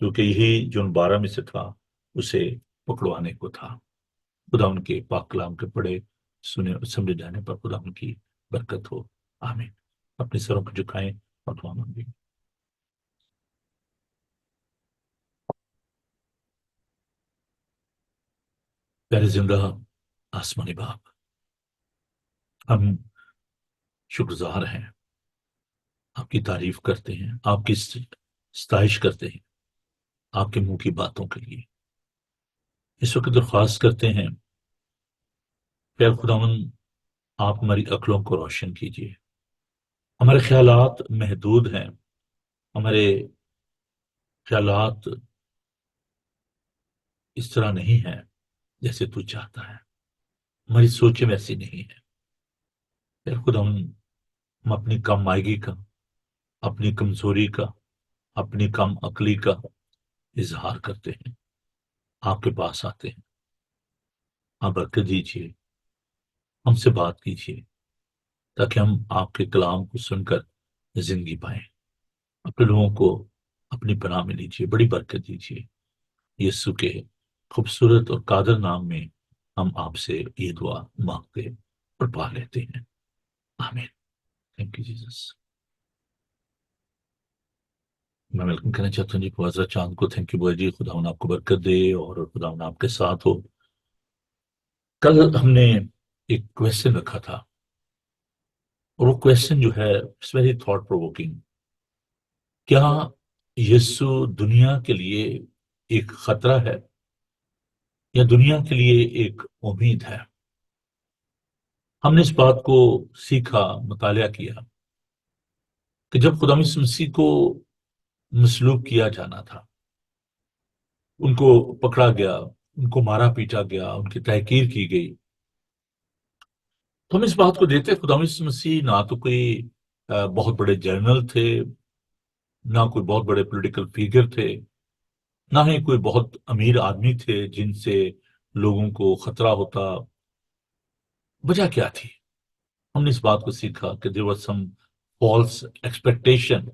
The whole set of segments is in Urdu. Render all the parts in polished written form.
کیونکہ یہی جو ان 12 میں سے تھا اسے پکڑوانے کو تھا۔ خدا ان کے پاک کلام کے پڑھے سنے سمجھے جانے پر خدا ان کی برکت ہو، آمین۔ اپنے سروں کو جھکائیں اور دعا مانگیں۔ پیارے زندہ آسمانی باپ، ہم شکرگزار ہیں، آپ کی تعریف کرتے ہیں، آپ کی ستائش کرتے ہیں آپ کے منہ کی باتوں کے لیے۔ اس وقت درخواست کرتے ہیں کہ خداوند آپ ہماری عقلوں کو روشن کیجیے۔ ہمارے خیالات محدود ہیں، ہمارے خیالات اس طرح نہیں ہیں جیسے تو چاہتا ہے، ہماری سوچیں ویسی نہیں ہیں۔ پھر خداوند ہم اپنی کم مائگی کا، اپنی کمزوری کا، اپنی کم عقلی کا اظہار کرتے ہیں، آپ کے پاس آتے ہیں۔ آپ برکت دیجیے، ہم سے بات کیجیے تاکہ ہم آپ کے کلام کو سن کر زندگی پائیں۔ اپنے لوگوں کو اپنی پناہ میں لیجیے، بڑی برکت دیجیے۔ یسوع کے خوبصورت اور قادر نام میں ہم آپ سے یہ دعا مانگتے اور پا لیتے ہیں، آمین۔ Thank you Jesus. میں ویلکم کہنا چاہتا ہوں جی کو حضرت چاند کو۔ تھینک یو بھائی جی، خداوند آپ کو برکت دے اور خداوند آپ کے ساتھ ہو۔ کل ہم نے ایک کویسچن رکھا تھا اور وہ کویسچن جو ہے اٹس ویری تھاٹ پرووکنگ۔ کیا یسوع دنیا کے لیے ایک خطرہ ہے یا دنیا کے لیے ایک امید ہے؟ ہم نے اس بات کو سیکھا، مطالعہ کیا کہ جب خدا یسوع مسیح کو مصلوب کیا جانا تھا، ان کو پکڑا گیا، ان کو مارا پیٹا گیا، ان کی تحقیر کی گئی، تو ہم اس بات کو دیکھتے خدا یسوع مسیح نہ تو کوئی بہت بڑے جنرل تھے، نہ کوئی بہت بڑے پولیٹیکل فیگر تھے، نہ ہی کوئی بہت امیر آدمی تھے جن سے لوگوں کو خطرہ ہوتا۔ وجہ کیا تھی؟ ہم نے اس بات کو سیکھا کہ there was some false expectation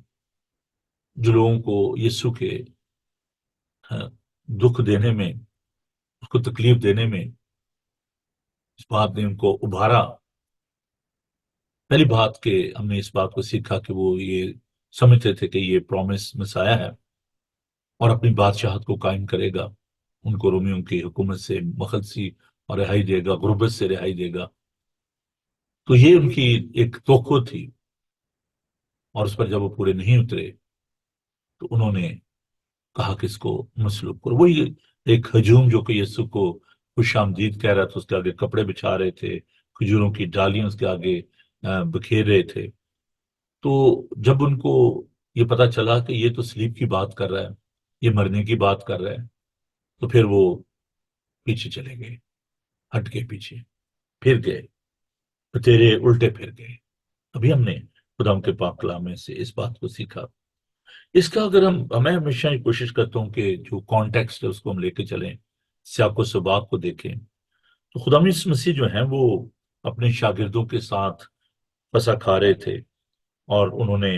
جو لوگوں کو یسوع کے دکھ دینے میں، اس کو تکلیف دینے میں اس بات نے ان کو ابھارا۔ پہلی بات کہ ہم نے اس بات کو سیکھا کہ وہ یہ سمجھتے تھے کہ یہ پرومس مسایا ہے اور اپنی بادشاہت کو قائم کرے گا، ان کو رومیوں کی حکومت سے مخلصی اور رہائی دے گا، غربت سے رہائی دے گا۔ تو یہ ان کی ایک توقع تھی، اور اس پر جب وہ پورے نہیں اترے تو انہوں نے کہا کہ اس کو مصلوب کرو۔ وہی ایک ہجوم جو کہ یسوع کو خوش آمدید کہہ رہا تھا، اس کے آگے کپڑے بچھا رہے تھے، کھجوروں کی ڈالیاں اس کے آگے بکھیر رہے تھے۔ تو جب ان کو یہ پتا چلا کہ یہ تو سلیب کی بات کر رہا ہے، یہ مرنے کی بات کر رہا ہے، تو پھر وہ پیچھے چلے گئے، ہٹ گئے پیچھے، پھر گئے، تیرے الٹے پھر گئے۔ ابھی ہم نے خدا کے پاک کلام میں سے اس بات کو سیکھا۔ اس کا اگر میں ہمیشہ یہ کوشش کرتا ہوں کہ جو کانٹیکسٹ ہے اس کو ہم لے کے چلیں، سیاق و سباق کو دیکھیں، تو خدا یسوع مسیح جو ہیں وہ اپنے شاگردوں کے ساتھ پسا کھا رہے تھے، اور انہوں نے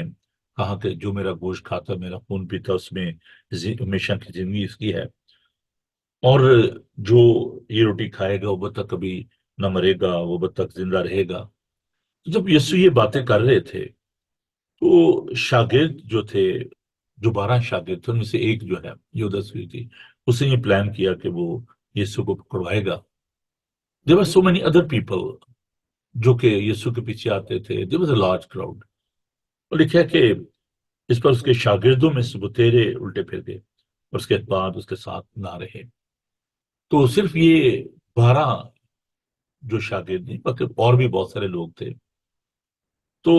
کہا کہ جو میرا گوشت کھاتا، میرا خون پیتا، اس میں ہمیشہ کی زندگی اس کی ہے، اور جو یہ روٹی کھائے گا وہ تک کبھی نہ مرے گا، وہ تک زندہ رہے گا۔ جب یسوع یہ باتیں کر رہے تھے تو شاگرد جو تھے، جو 12 شاگرد تھے، ان میں سے ایک جو ہے یودس ہوئی تھی، اس نے یہ پلان کیا کہ وہ یسوع کو پکڑوائے گا۔ There were so many other people جو کہ یسوع کے پیچھے آتے تھے۔ There was a large crowd۔ اور لکھا ہے کہ اس پر اس کے شاگردوں میں سے وہ 13 الٹے پھر گئے اور اس کے بعد اس کے ساتھ نہ رہے۔ تو صرف یہ 12 جو شاگرد نہیں بلکہ اور بھی بہت سارے لوگ تھے۔ تو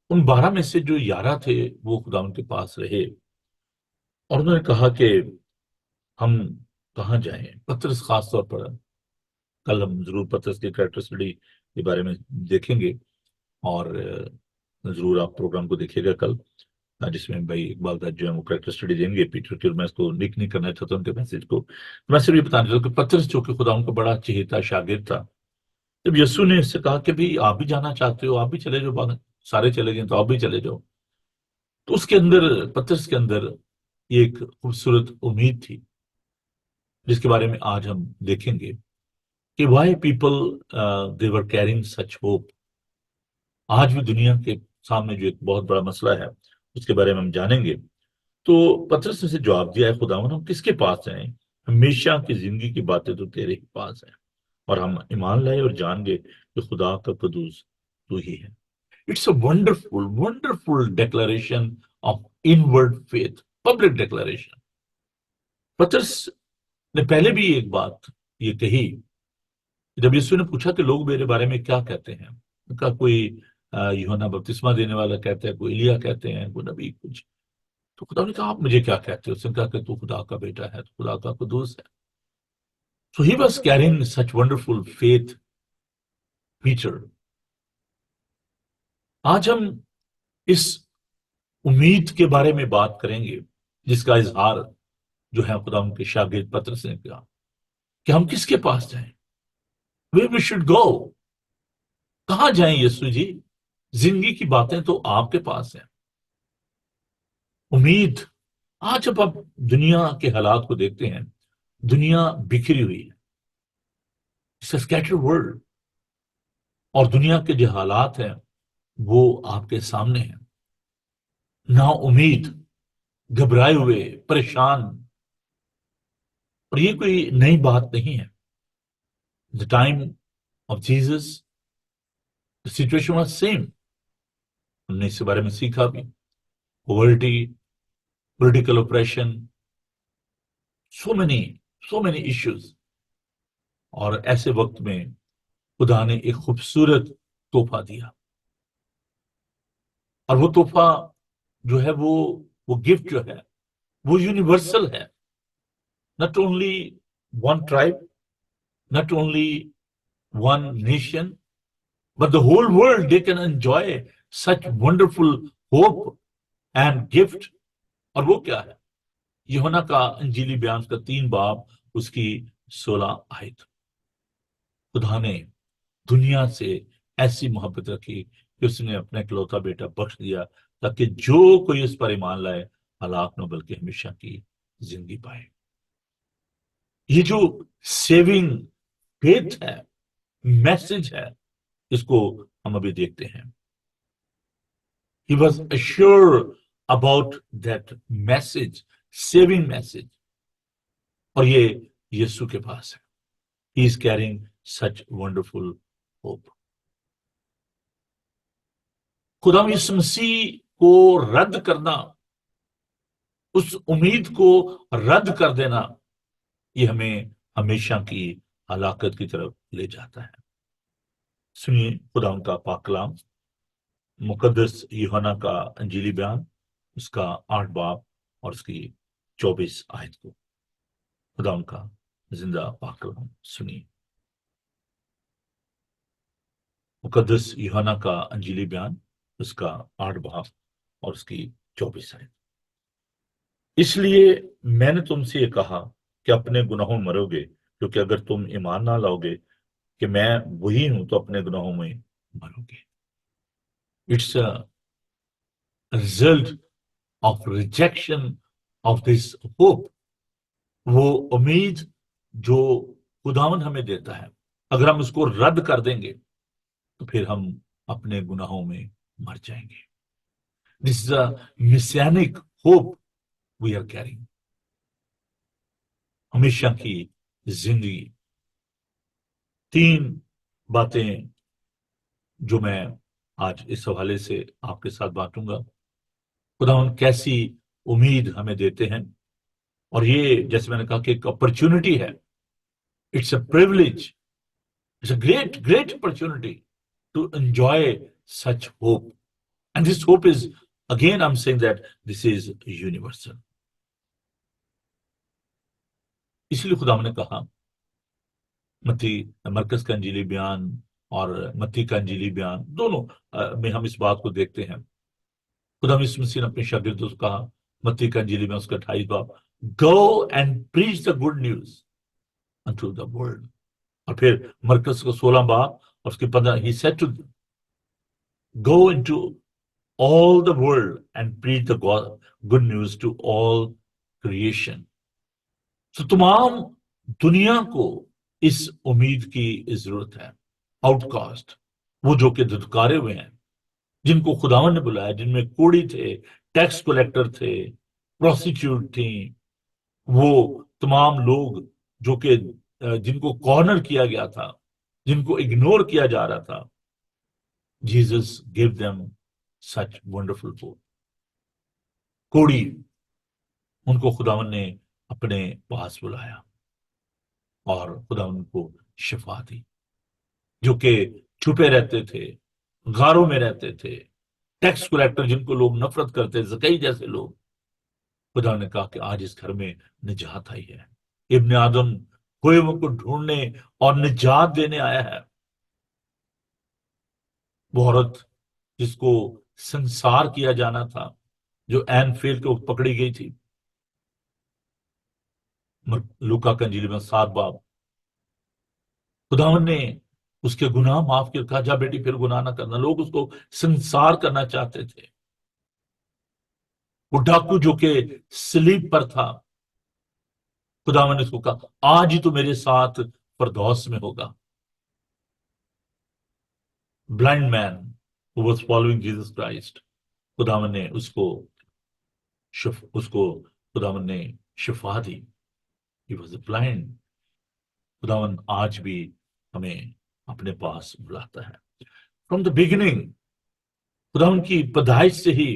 ان 12 میں سے جو 11 تھے وہ خدا ان کے پاس رہے، اور انہوں نے کہا کہ ہم کہاں جائیں۔ پطرس خاص طور پر، کل ہم ضرور پطرس کی کریکٹر اسٹڈی کے بارے میں دیکھیں گے، اور ضرور آپ پروگرام کو دیکھیے گا کل، جس میں بھائی اقبال کا جو ہے وہ کریکٹر اسٹڈی دیں گے پیٹر کی، اور میں اس کو لکھ نہیں کرنا چاہتا ان کے میسج کو۔ میں صرف یہ بتانا چاہتا ہوں کہ پطرس جو کہ خدا ان کا بڑا چہیتا شاگرد تھا، جب یسوع نے اس سے کہا کہ بھی آپ بھی جانا چاہتے ہو، آپ بھی چلے جاؤ، سارے چلے گئے تو آپ بھی چلے جاؤ، تو اس کے اندر، پطرس کے اندر یہ ایک خوبصورت امید تھی جس کے بارے میں آج ہم دیکھیں گے کہ why people they were carrying such hope. آج بھی دنیا کے سامنے جو ایک بہت بڑا مسئلہ ہے اس کے بارے میں ہم جانیں گے. تو پطرس نے سے جواب دیا ہے خداوند ہم کس کے پاس جائیں؟ ہمیشہ کی زندگی کی باتیں تو تیرے ہی پاس ہیں اور ہم ایمان لائے اور جان گئے کہ خدا کا قدوس تو ہی ہے. It's a wonderful wonderful declaration of inward faith, public declaration. Patras نے پہلے بھی ایک بات یہ کہی جب یسوع نے پوچھا کہ لوگ میرے بارے میں کیا کہتے ہیں. کہا کوئی یوحنا بپتسمہ دینے والا کہتا ہے, کوئی ایلیا کہتے ہیں, کوئی نبی کچھ. تو خدا نے کہا آپ مجھے کیا کہتے ہو؟ اس نے کہا کہ تو خدا کا بیٹا ہے, تو خدا کا قدوس ہے. So he was carrying such wonderful faith, Peter. آج ہم اس امید کے بارے میں بات کریں گے جس کا اظہار جو ہے خدا ان کے شاگرد پطرس نے کیا کہ ہم کس کے پاس جائیں. Where we should go. کہاں جائیں یسوع جی؟ زندگی کی باتیں تو آپ کے پاس ہیں. امید. آج جب آپ دنیا کے حالات کو دیکھتے ہیں, دنیا بکھری ہوئی ہے. It's a scattered world. اور دنیا کے جو حالات ہیں وہ آپ کے سامنے ہیں. نا امید, گھبرائے ہوئے, پریشان. اور یہ کوئی نئی بات نہیں ہے. The time of Jesus, the situation was same. ہم نے اس کے بارے میں سیکھا بھی. Poverty, political oppression, so many issues. اور ایسے وقت میں خدا نے ایک خوبصورت تحفہ دیا, اور وہ تحفہ جو ہے وہ گفٹ جو ہے وہ یونیورسل ہے. not only one tribe, not only one nation, but the whole world, they can enjoy such wonderful hope and gift. اور وہ کیا ہے؟ یوحنا کا انجیلی بیان کا 3 باب اس کی 16 آیت. خدا نے دنیا سے ایسی محبت رکھی کہ اس نے اپنا اکلوتا بیٹا بخش دیا تاکہ جو کوئی اس پر ایمان لائے ہلاک نہ بلکہ ہمیشہ کی زندگی پائے. یہ جو سیونگ فیتھ ہے, میسج ہے, اس کو ہم ابھی دیکھتے ہیں. He was assured about that message, saving message. اور یہ یسوع کے پاس ہے. He is carrying such wonderful hope. خدا یسوع مسیح کو رد کرنا, اس امید کو رد کر دینا, یہ ہمیں ہمیشہ کی ہلاکت کی طرف لے جاتا ہے. سنیے خدا ان کا پاک کلام, مقدس یوحنا کا انجیلی بیان اس کا 8 باب اور اس کی 24 آیت کو. خدا ان کا زندہ پاک کلام سنیے. مقدس یوحنا کا انجیلی بیان اس کا 8 باب اور اس کی 24 آیت. اس لیے میں نے تم سے یہ کہا کہ اپنے گناہوں میں مرو گے, کیونکہ اگر تم ایمان نہ لاؤ گے کہ میں وہی ہوں تو اپنے گناہوں میں مرو گے. It's a result of rejection of this hope. وہ امید جو خداوند ہمیں دیتا ہے, اگر ہم اس کو رد کر دیں گے تو پھر ہم اپنے گناہوں میں مر جائیں گے. This is a messianic hope we are carrying. ہمیشہ کی زندگی. 3 باتیں جو میں آج اس حوالے سے آپ کے ساتھ بانٹوں گا. خداوند کیسی امید ہمیں دیتے ہیں, اور یہ جیسے میں نے کہا کہ ایک اپرچونٹی ہے. It's a privilege, it's a great opportunity to enjoy such hope. And this hope is, again I am seeing that this is universal. اس لیے خدا نے کہا, متی مرکز کا انجیلی بیان اور متی کا انجیلی بیان دونوں میں ہم اس بات کو دیکھتے ہیں. خدا یسوع مسیح نے اپنے شاگردوں سے کہا, متی کا انجیلی میں اس کا 28 باب, go and preach the good news unto the world. اور پھر مرکز کا 16 باب اور اس کے 15, he said to them, go into all the world and preach the good news to all creation. تو تمام دنیا کو اس امید کی ضرورت ہے. آؤٹ کاسٹ، وہ جو کہ دھتکارے ہوئے ہیں، جن کو خداوند نے بلایا، جن میں کوڑی تھے، ٹیکس کلیکٹر تھے، پروسٹیٹیوٹ تھیں، وہ تمام لوگ جو کہ جن کو کارنر کیا گیا تھا، جن کو اگنور کیا جا رہا تھا. Jesus give them such wonderful hope. کوڑی، ان کو خداوند نے اپنے پاس بلایا اور خداوند کو شفا دی. جو کہ چھپے رہتے تھے، غاروں میں رہتے تھے، ٹیکس کلیکٹر جن کو لوگ نفرت کرتے، زکئی جیسے لوگ، خدا نے کہا کہ آج اس گھر میں نجات آئی ہے. ابن آدم ہوئے کو ڈھونڈنے اور نجات دینے آیا ہے. وہ عورت جس کو سنسار کیا جانا تھا، جو این فیل کو پکڑی گئی تھی، لوکا کا انجیل میں 7 باب، خداوند نے اس کے گناہ معاف کر کہا جا بیٹی پھر گناہ نہ کرنا. لوگ اس کو سنسار کرنا چاہتے تھے. وہ ڈاکو جو کہ سلیب پر تھا، خداوند نے اس کو کہا آج ہی تو میرے ساتھ فردوس میں ہوگا. Blind man who was following Jesus Christ، خداوند نے اس کو خداوند نے شفا دی. He was blind. خداوند آج بھی ہمیں اپنے پاس بلاتا ہے. From the beginning، خداوند کی پیدائش سے ہی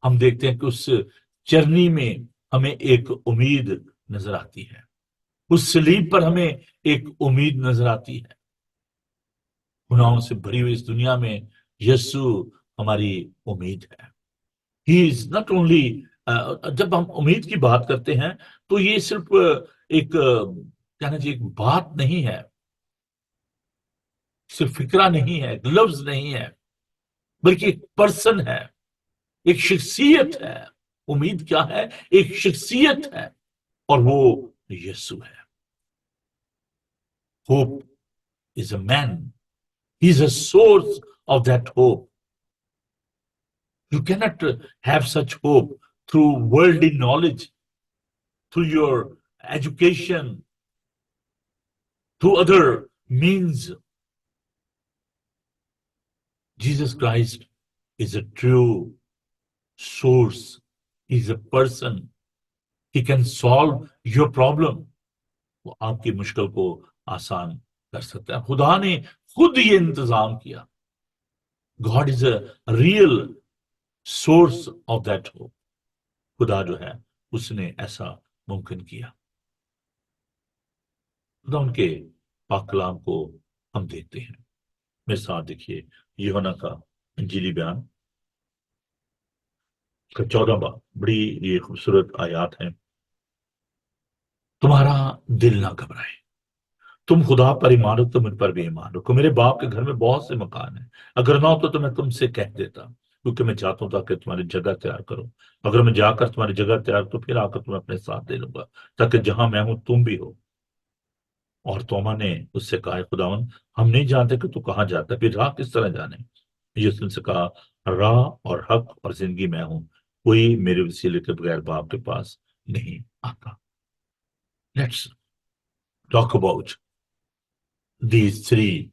ہم دیکھتے ہیں کہ اس چرنی میں ہمیں ایک امید نظر آتی ہے. اس سلیب پر ہمیں ایک امید نظر آتی ہے. گناہوں سے بھری ہوئی اس دنیا میں یسوع ہماری امید ہے. He is not only جب ہم امید کی بات کرتے ہیں تو یہ صرف ایک کہنا چاہیے ایک بات نہیں ہے، صرف فکرہ نہیں ہے، ایک لفظ نہیں ہے، بلکہ ایک پرسن ہے، ایک شخصیت ہے. امید کیا ہے؟ ایک شخصیت ہے، اور وہ یسوع ہے. Hope is a man. He is a source of that hope. You cannot have such hope through worldly knowledge, through your education, through other means. Jesus Christ is a true source. He is a person. He can solve your problem. وہ آپ کی مشکل کو آسان کر سکتا ہے. خدا نے خود یہ انتظام کیا. God is a real source of that hope. خدا جو ہے اس نے ایسا ممکن کیا. خدا ان کے پاک کلام کو ہم دیکھتے ہیں. میرے ساتھ دیکھیے یوحنا کا انجیلی بیان کا 14 باب. بڑی یہ خوبصورت آیات ہیں. تمہارا دل نہ گھبرائے، تم خدا پر ایمان رکھو تو مجھ پر بھی ایمان رکھو. میرے باپ کے گھر میں بہت سے مکان ہیں، اگر نہ ہوتا تو میں تم سے کہہ دیتا، کیونکہ میں چاہتا ہوں تاکہ تمہاری جگہ تیار کرو. اگر میں جا کر تمہاری جگہ تیار تو پھر آ کر تمہیں اپنے ساتھ لے لوں گا، تاکہ جہاں میں ہوں تم بھی ہو. اور توما نے اس سے کہا خداوند ہم نہیں جانتے کہ تو کہاں جاتا ہے، پھر راہ کس طرح جانے؟ یسوع نے سے کہا راہ اور حق اور زندگی میں ہوں، کوئی میرے وسیلے کے بغیر باپ کے پاس نہیں آتا. Let's talk about these 3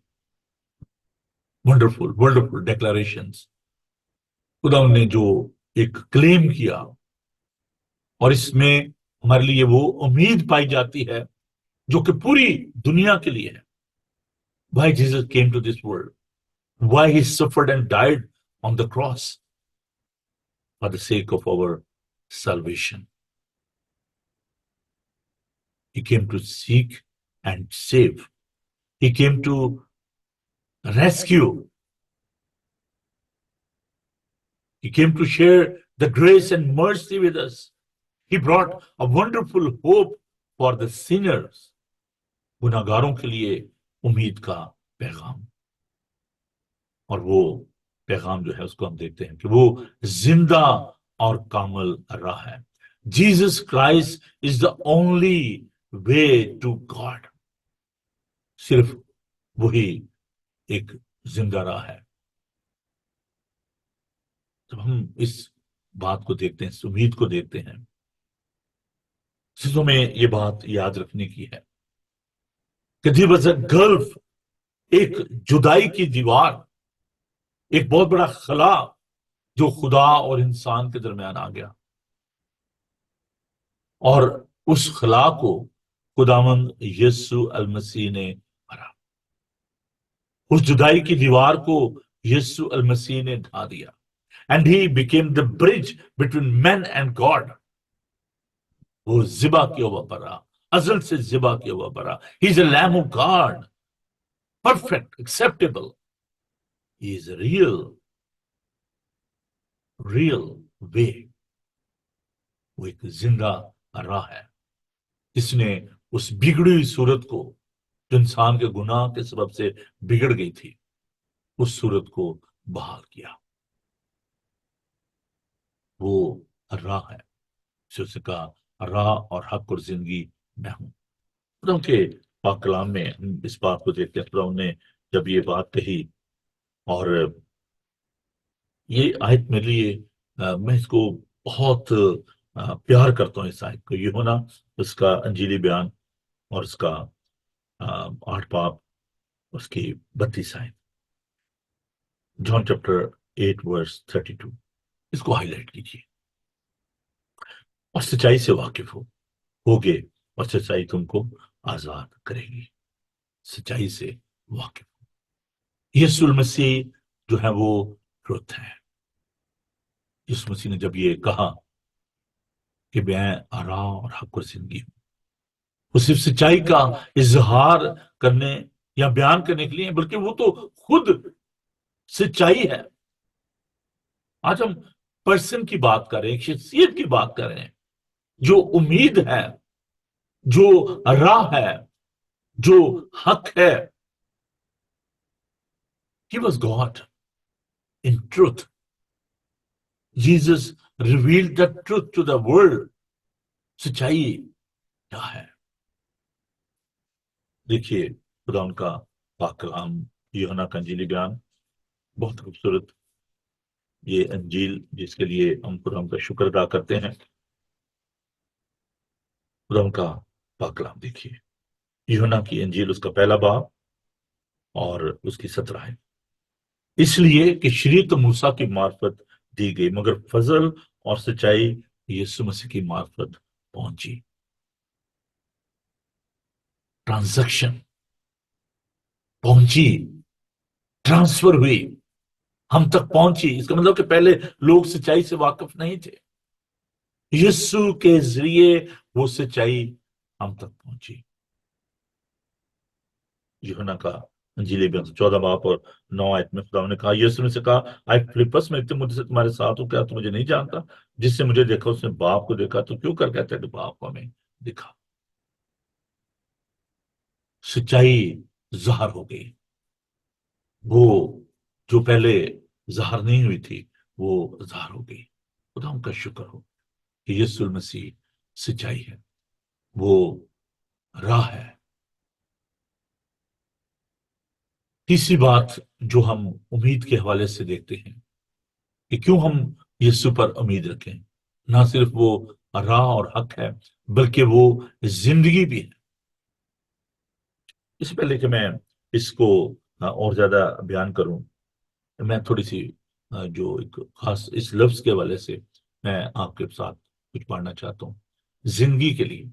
wonderful declarations. خدا نے جو ایک کلیم کیا، اور اس میں ہمارے لیے وہ امید پائی جاتی ہے جو کہ پوری دنیا کے لیے ہے. Why Jesus came to this world, why he suffered and died on the cross for the sake of our salvation. He came to seek and save. He came to rescue. He came to share the grace and mercy with us. He brought a wonderful hope for the sinners. گناہگاروں کے لیے امید کا پیغام. اور وہ پیغام جو ہے اس کو ہم دیکھتے ہیں کہ وہ زندہ اور کامل راہ ہے. Jesus Christ is the only way to God. صرف وہی ایک زندہ راہ ہے. جب ہم اس بات کو دیکھتے ہیں، اس امید کو دیکھتے ہیں، چیزوں میں یہ بات یاد رکھنے کی ہے کہ دی واز اے گلف، ایک جدائی کی دیوار، ایک بہت بڑا خلا جو خدا اور انسان کے درمیان آ گیا، اور اس خلا کو خداوند یسوع المسیح نے بھرا، اس جدائی کی دیوار کو یسوع المسیح نے ڈھا دیا. And he became the bridge between man and God. وہ ذبح کیا ہوا برا، ازل سے ذبح کیا ہوا برا. He is a lamb of God, perfect, acceptable. He is a real way. وہ ایک زندہ راہ ہے جس نے اس بگڑی ہوئی صورت کو جو انسان کے گناہ کے سبب سے بگڑ گئی تھی، اس صورت کو بحال کیا. وہ راہ ہے جو سے کہا راہ اور حق اور زندگی میں ہوں. خدا کے پاک کلام میں ہم اس بات کو دیکھتے ہیں. خدا نے جب یہ بات کہی، اور یہ آیت میرے لیے میں اس کو بہت پیار کرتا ہوں. اس آیت کو یہ ہونا اس کا انجیلی بیان اور اس کا 8 باب، اس کی 32 آیت، جان چیپٹر 8 ورس 32. اس کو ہائی لائٹ کیجیے. اور سچائی سے واقف ہوگے اور سچائی تم کو آزاد کرے گی. سچائی سے واقف ہو. یسوع المسیح جو ہے وہ ٹروتھ ہے. یسوع مسیح نے جب یہ کہا کہ میں راہ اور حق اور زندگی ہوں، وہ صرف سچائی کا اظہار کرنے یا بیان کرنے کے لیے، بلکہ وہ تو خود سچائی ہے. آج ہم پرسن کی بات کر رہے ہیں، ایک شخصیت کی بات کر رہے ہیں جو امید ہے، جو راہ ہے، جو حق ہے. He was God in truth. Jesus revealed the truth to the world. سچائی کیا ہے؟ دیکھیے خدا ان کا پاک کلام، یوحنا کا انجیلی بیان، بہت خوبصورت یہ انجیل جس کے لیے ہم خدا کا شکر ادا کرتے ہیں. خدا ان کا پاک کلام دیکھیے، یوحنا کی انجیل، اس کا 1 باب اور اس کی 17 ہے. اس لیے کہ شریعت موسیٰ کی معرفت دی گئی، مگر فضل اور سچائی یسوع مسیح کی معرفت پہنچی. ٹرانزیکشن پہنچی، ٹرانسفر ہوئی، ہم تک پہنچی. اس کا مطلب کہ پہلے لوگ سچائی سے واقف نہیں تھے، یسوع کے ذریعے وہ سچائی ہم تک پہنچی. یوحنا کا انجیل 14 باب اور 9 آیت میں خدا نے کہا، یسوع نے سے کہا، آئی فلپس، میں اتنے مدت سے تمہارے ساتھ ہوں، کیا تم مجھے نہیں جانتا؟ جس سے مجھے دیکھا اس نے باپ کو دیکھا. تو کیوں کر کہتا ہے کہ باپ کو ہمیں دکھا؟ سچائی ظاہر ہو گئی. وہ جو پہلے ظاہر نہیں ہوئی تھی وہ ظاہر ہو گئی. خدا ان کا شکر ہو کہ یسوع المسیح سچائی ہے، وہ راہ ہے. تیسری بات جو ہم امید کے حوالے سے دیکھتے ہیں کہ کیوں ہم یسوع پر امید رکھیں. نہ صرف وہ راہ اور حق ہے بلکہ وہ زندگی بھی ہے. اس سے پہلے کہ میں اس کو اور زیادہ بیان کروں، میں تھوڑی سی جو ایک خاص اس لفظ کے حوالے سے میں آپ کے ساتھ کچھ پڑھنا چاہتا ہوں. زندگی کے لیے،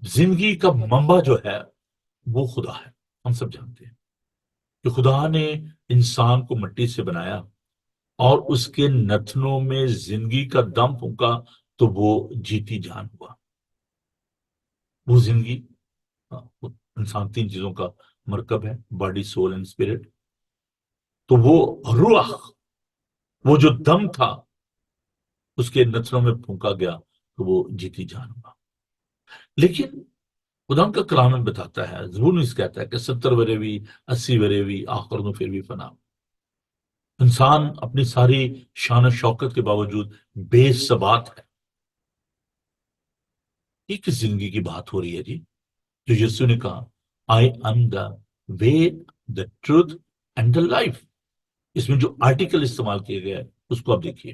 زندگی کا منبع جو ہے وہ خدا ہے. ہم سب جانتے ہیں کہ خدا نے انسان کو مٹی سے بنایا اور اس کے نتنوں میں زندگی کا دم پھونکا تو وہ جیتی جان ہوا. وہ زندگی، انسان 3 چیزوں کا مرکب ہے، باڈی، سول اینڈ اسپرٹ. تو وہ روح، وہ جو دم تھا اس کے نتنوں میں پھونکا گیا تو وہ جیتی جان ہوا. لیکن خدا کا کلام میں بتاتا ہے، ضرور اس کہتا ہے کہ 70 ورے بھی، 80 ورے بھی، آخر میں پھر بھی فنا. انسان اپنی ساری شان و شوکت کے باوجود بے ثبات ہے. یہ کس زندگی کی بات ہو رہی ہے جی؟ جو یسوع نے کہا، I am the way, the truth and the life. اس میں جو آرٹیکل استعمال کیے گئے اس کو آپ دیکھیے.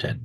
10,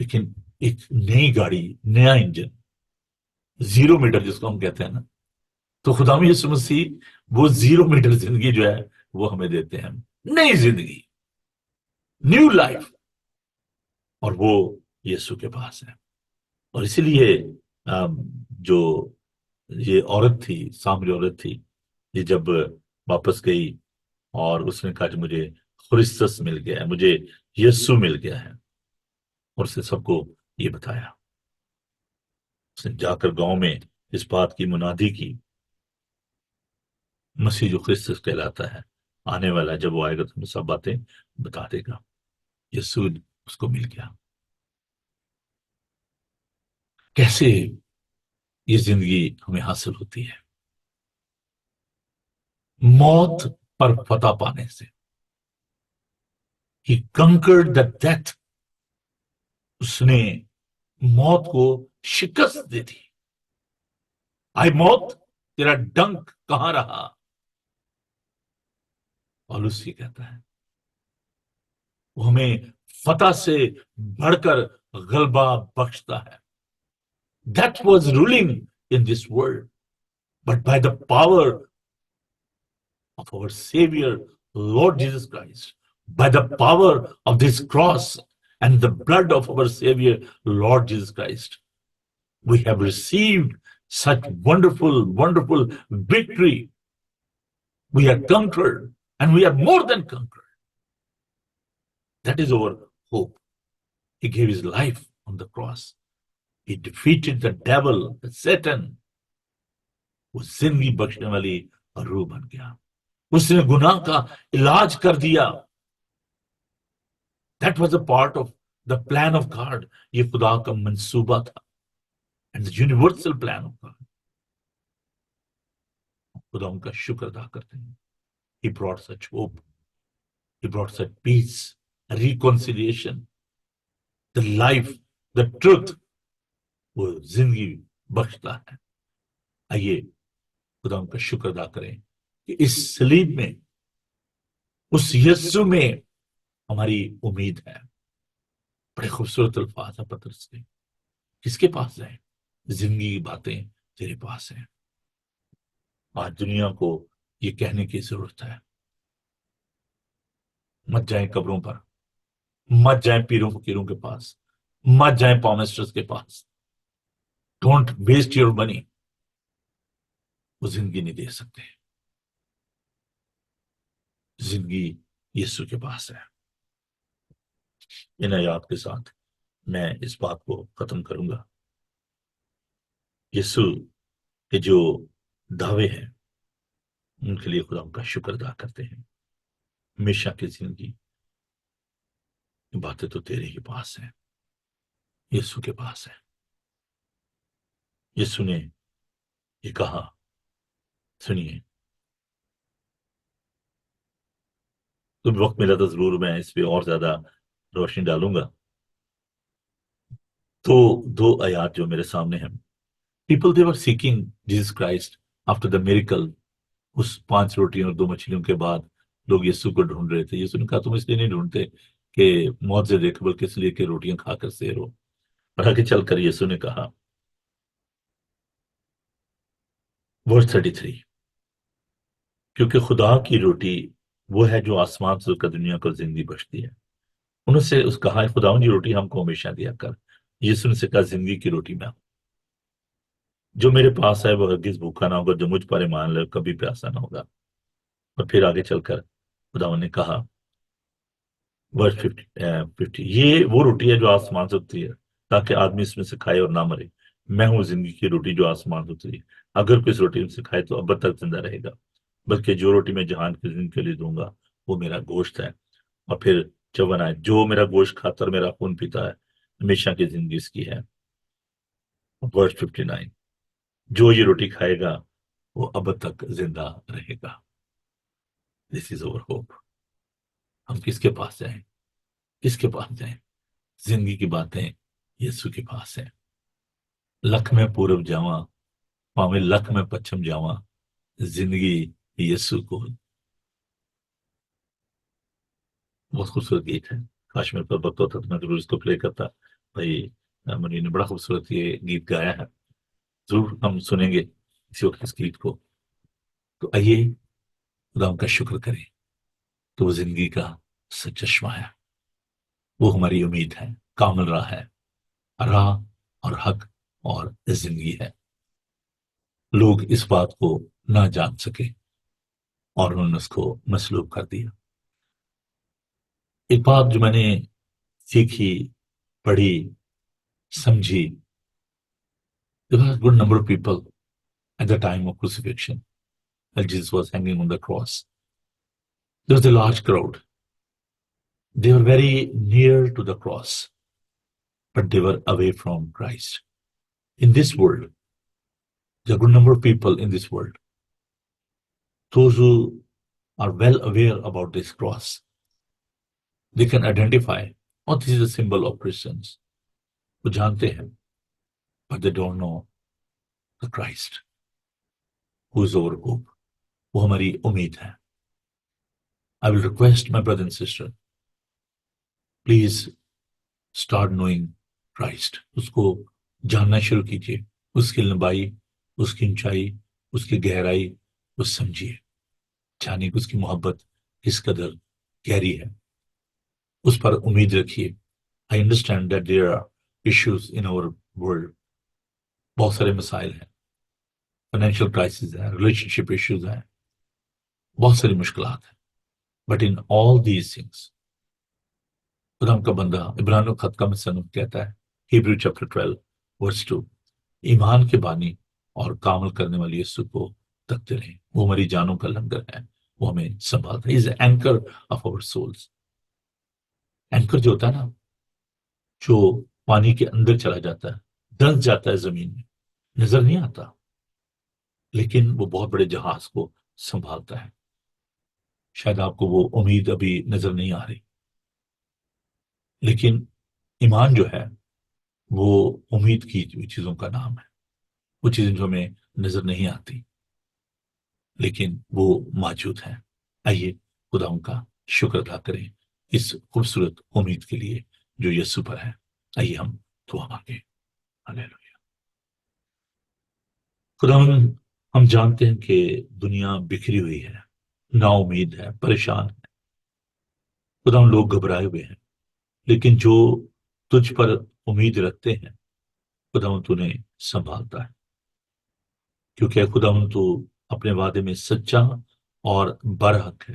لیکن ایک نئی گاڑی، نیا انجن، 0 میٹر جس کو ہم کہتے ہیں نا، تو خدا یسوع مسیح وہ 0 میٹر زندگی جو ہے وہ ہمیں دیتے ہیں، نئی زندگی، نیو لائف، اور وہ یسوع کے پاس ہے۔ اور اسی لیے جو یہ عورت تھی، سامری عورت تھی، یہ جب واپس گئی اور اس نے کہا کہ مجھے خرسس مل گیا ہے، مجھے یسوع مل گیا ہے، اور اسے سب کو یہ بتایا، اس نے جا کر گاؤں میں اس بات کی منادی کی، مسیح جو خرسس کہلاتا ہے آنے والا، جب وہ آئے گا تو ہمیں سب باتیں بتا دے گا۔ یسوع اس کو مل گیا۔ کیسے یہ زندگی ہمیں حاصل ہوتی ہے؟ موت پر فتح پانے سے۔ He conquered the death. اس نے موت کو شکست دے دی۔ آئی موت تیرا ڈنک کہاں رہا؟ پالوس یہ کہتا ہے وہ ہمیں فتح سے بڑھ کر غلبہ بخشتا ہے۔ That was ruling in this world, but by the power of our Savior, Lord Jesus Christ, by the power of this cross and the blood of our Savior, Lord Jesus Christ, we have received such wonderful, wonderful victory. We are conquered, and we are more than conquered. That is our hope. He gave his life on the cross. He defeated the devil, the Satan. وہ زندگی بخشنے والی روح بن گیا، اس نے گناہ کا علاج کر دیا۔ That was a part of the plan of God. یہ خدا کا منصوبہ تھا، and the universal plan of God. خدا ان کا شکر ادا کرتے ہیں۔ He brought such hope. He brought such peace, reconciliation, the life, the truth. وہ زندگی بخشتا ہے۔ آئیے خدا ان کا شکر ادا کریں کہ اس صلیب میں، اس یسوع میں ہماری امید ہے۔ بڑے خوبصورت الفاظ ہیں پترس کے۔ کس کے پاس جائیں؟ زندگی کی باتیں تیرے پاس ہیں۔ آج دنیا کو یہ کہنے کی ضرورت ہے، مت جائیں قبروں پر، مت جائیں پیروں فقیروں کے پاس، مت جائیں پامسٹرز کے پاس۔ Don't waste your money. وہ زندگی نہیں دے سکتے۔ زندگی یسوع کے پاس ہے۔ ان آیات کے ساتھ میں اس بات کو ختم کروں گا۔ یسوع کے جو دعوے ہیں ان کے لیے خدا ان کا شکر ادا کرتے ہیں۔ ہمیشہ کی زندگی باتیں تو تیرے ہی پاس ہیں، یسوع کے پاس ہے۔ یسوع نے یہ کہا، سنیے، تو وقت ملا تو ضرور میں اس پہ اور زیادہ روشنی ڈالوں گا۔ تو دو آیات جو میرے سامنے ہیں، people they were seeking Jesus Christ after the miracle. اس 5 روٹیوں اور 2 مچھلیوں کے بعد لوگ یسوع کو ڈھونڈ رہے تھے۔ یسوع نے کہا تم اس لیے نہیں ڈھونڈتے کہ معجزے دیکھو، بلکہ اس لیے کہ روٹیاں کھا کر سیر ہو۔ اور آگے چل کر یسوع نے کہا، ورس 33، کیونکہ خدا کی روٹی وہ ہے جو آسمان سے کر دنیا کو زندگی بخشتی ہے۔ انہوں سے اس کہا، خداوند یہ روٹی ہم کو ہمیشہ دیا کر۔ یسوع نے سے کہا، زندگی کی روٹی میں ہوں۔ جو میرے پاس ہے وہ ہرگز بھوکا نہ ہوگا، جو مجھ پر ایمان لے کبھی پیاسا نہ ہوگا۔ اور پھر آگے چل کر خداوند نے کہا، ورس 50، یہ وہ روٹی ہے جو آسمان سے اتری ہے تاکہ آدمی اس میں سے کھائے اور نہ مرے۔ میں ہوں زندگی کی روٹی جو آسمان سے اتری ہے، اگر کوئی اس روٹی میں سے کھائے تو اب تک زندہ رہے گا، بلکہ جو روٹی میں جہان کی زندگی کے لیے دوں گا وہ میرا گوشت ہے۔ اور پھر 54 ہے، جو میرا گوشت کھاتا اور میرا خون پیتا ہے ہمیشہ کی زندگی اس کی ہے۔ ورس 59، جو یہ روٹی کھائے گا وہ اب تک زندہ رہے گا۔ دس از اوور ہوپ۔ ہم کس کے پاس جائیں؟ کس کے پاس جائیں؟ زندگی کی باتیں یسوع کے پاس ہیں۔ لکھ میں پورب جاواں، پاویں لکھ میں پچھم جاواں، زندگی یسوع کو۔ بہت خوبصورت گیت ہے، کاش میرے پر وقت ہوتا تو میں ضرور اس کو پلے کرتا، بھائی منی نے بڑا خوبصورت یہ گیت گایا ہے، ضرور ہم سنیں گے اسی وقت اس گیت کو. تو آئیے خدا کا شکر کریں کہ وہ زندگی کا سچا چشمہ ہے، وہ ہماری امید ہے، کامل راہ ہے، راہ اور حق اور زندگی ہے. لوگ اس بات کو نہ جان سکے اور انہوں نے اس کو مسلوب کر دیا. ایک بات جو میں نے سیکھی، پڑھی، سمجھی. There was a good number of people at the time of crucifixion, when Jesus was hanging on the cross. There was a large crowd. They were very near to the cross, but they were away from Christ. In this world, there are a good number of people in this world. Those who are well aware about this cross, they can identify, oh, this is a symbol of Christians. وہ جانتے ہیں, but they don't know the Christ, who is our hope. وہ ہماری امید ہے. I will request my brother and sister, please start knowing Christ. اس کو جاننا شروع کیجیے. اس کی لمبائی, اس کی اونچائی, اس کی گہرائی کو سمجھیے. جانیے کہ اس کی محبت کس قدر گہری ہے. اس پر امید رکھیے. I understand that there are issues in our world. بہت سارے مسائل ہیں. فائنینشیل کرائسس ہیں, ریلیشن شپ ایشوز ہیں, بہت ساری مشکلات ہیں. But in all these things, خدا کا بندہ عبرانیوں خط کا مصنف کہتا ہے, ہیبریو چیپٹر 12 ورس 2, ایمان کے بانی اور کامل کرنے والی یسوع کو تکتے رہیں. وہ ہماری جانوں کا لنگر ہے, وہ ہمیں سنبھالتا ہے. He is the anchor of our souls. Anchor جو ہوتا ہے نا, جو پانی کے اندر چلا جاتا ہے, دھنس جاتا ہے زمین میں, نظر نہیں آتا, لیکن وہ بہت بڑے جہاز کو سنبھالتا ہے. شاید آپ کو وہ امید ابھی نظر نہیں آ رہی, لیکن ایمان جو ہے وہ امید کی چیزوں کا نام ہے. وہ چیزیں جو ہمیں نظر نہیں آتی لیکن وہ موجود ہیں. آئیے خدا ان کا شکر ادا کریں اس خوبصورت امید کے لیے جو یسوع پر ہے. آئیے ہم دعا مانگیں. ہلیلویا. خدا ہم جانتے ہیں کہ دنیا بکھری ہوئی ہے, نا امید ہے, پریشان ہے. خدا لوگ گھبرائے ہوئے ہیں, لیکن جو تجھ پر امید رکھتے ہیں خدا تو انہیں سنبھالتا ہے. کیونکہ خدا تو اپنے وعدے میں سچا اور برحق ہے.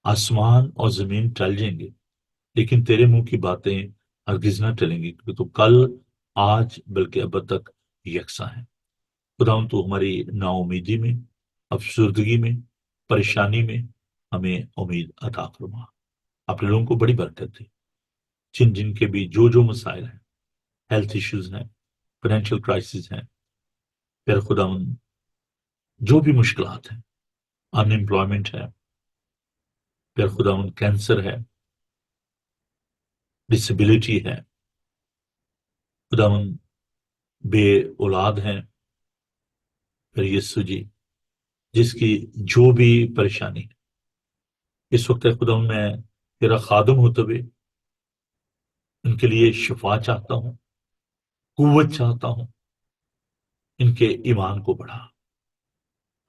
آسمان اور زمین ٹل جائیں گے لیکن تیرے منہ کی باتیں ہرگز نہ ٹلیں گی, کیونکہ تو کل, آج, بلکہ اب تک یکساں ہے. خدا تو ہماری نا امیدی میں, افسردگی میں, پریشانی میں ہمیں امید عطا فرما. اپنے لوگوں کو بڑی برکت دے. جن کے بھی جو مسائل ہیں, ہیلتھ ایشوز ہیں, فائنینشیل کرائسس ہیں, پھر خدا جو بھی مشکلات ہیں, ان امپلائمنٹ ہے, پھر خدا کینسر ہے, ڈسیبلٹی ہے, خدا بے اولاد ہیں, پھر یسوع جی جس کی جو بھی پریشانی ہے اس وقت خدا میں تیرا خادم ہوتے ہوئے ان کے لیے شفا چاہتا ہوں, قوت چاہتا ہوں. ان کے ایمان کو بڑھا,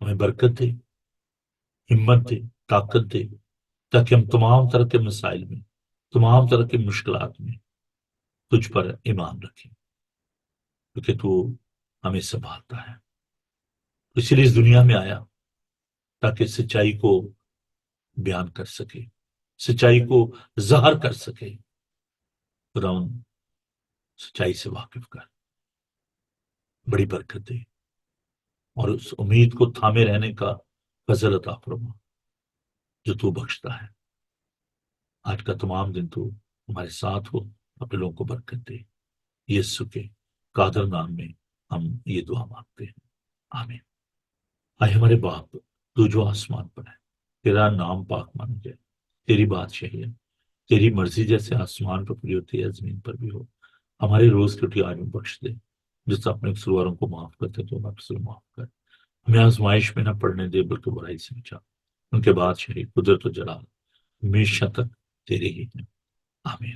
ہمیں برکت دے, ہمت دے, طاقت دے, تاکہ ہم تمام طرح کے مسائل میں, تمام طرح کے مشکلات میں تجھ پر ایمان رکھیں, کیونکہ تو ہمیں سنبھالتا ہے. اسی لیے اس دنیا میں آیا تاکہ سچائی کو بیان کر سکے, سچائی کو ظاہر کر سکے. خدا سچائی سے واقف کر, بڑی برکت دے, اور اس امید کو تھامے رہنے کا فضل عطا فرما جو تو بخشتا ہے. آج کا تمام دن تو ہمارے ساتھ ہو, اپنے لوگوں کو برکت دے. یسوع کے قادر نام میں ہم یہ دعا مانگتے ہیں, آمین. آئے ہمارے باپ تو جو آسمان پر ہے, تیرا نام پاک مانا جائے, تیری بادشاہی ہے, تیری مرضی جیسے آسمان پر پوری ہوتی ہے زمین پر بھی ہو. ہمارے روز کی روٹی آج میں بخش دے, جس اپنے قصورواروں کو معاف کرتے تو ہمارے قصور معاف کر. ہمیں آزمائش میں نہ پڑنے دے بلکہ برائی سے بچا. ان کے بادشاہی, قدرت و جلال ہمیشہ تک تیرے ہی ہیں, آمین.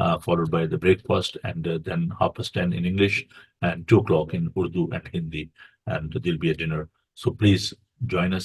followed by the breakfast, and then 10:30 in English and 2 o'clock in Urdu and Hindi, and there'll be a dinner. So please join us.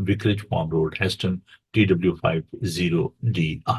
Vicarage Farm Road, Heston, TW50DR।